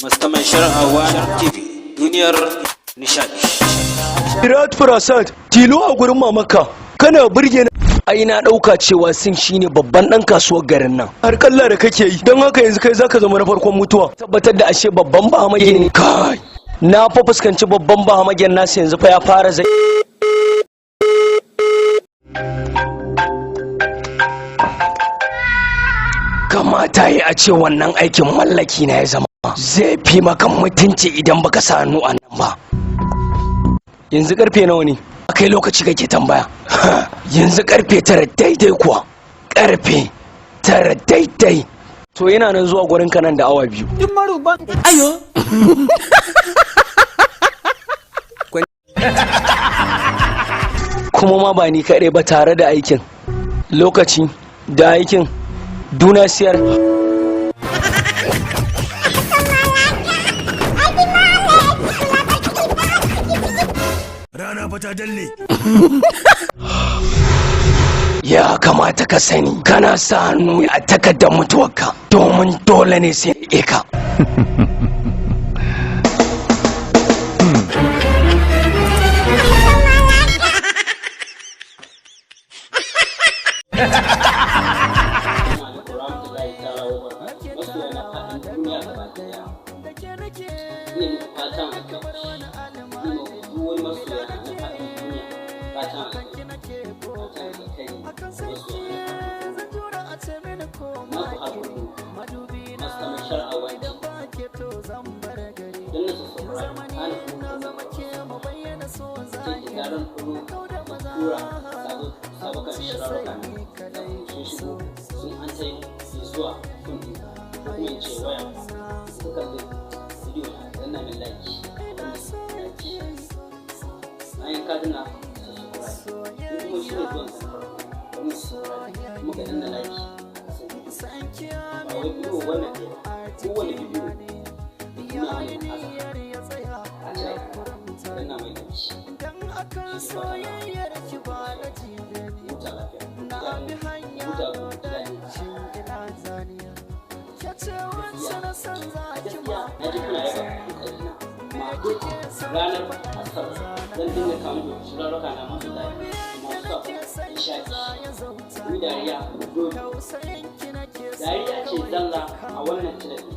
Mustaman Shar'awa TV duniyar nishadi. Virat Prasad tilo a gurin mamaka kana burge ni. Ai na dauka cewa Sin shine babban dan kasuwar garin nan. Har kalla da kake yi don haka yanzu kai zaka zama na farkon mutuwa. Tabbatar da ashe babban bahamage ne. Kai na fa fuskanci babban bahamagen nasu yanzu fa ya fara zai. Kamata yi a ce wannan aikin mallaki na ya zama zai fi maka mutunci idan baka sa hannu a nan ba. Yanzu karfe nawa ne? Akai lokaci kake tambaya. Yanzu karfe 9 daidai kuwa. Karfe 9 daidai. To yana nan zuwa gurin ka nan da awa 2. Ayo. Kuma ma ba ni kaɗai ba tare da aikin. Lokaci da aikin dunasiyar. Rana fata dalle. Ya kamata ka sani kana sa hannu a takardar mutuwarka domin dole ne sai ka. Ranar Asabar zan dinga kawo da shirarruka na masu daɗi masu nishaɗi, dariya, dariya ce zalla a wannan tunani.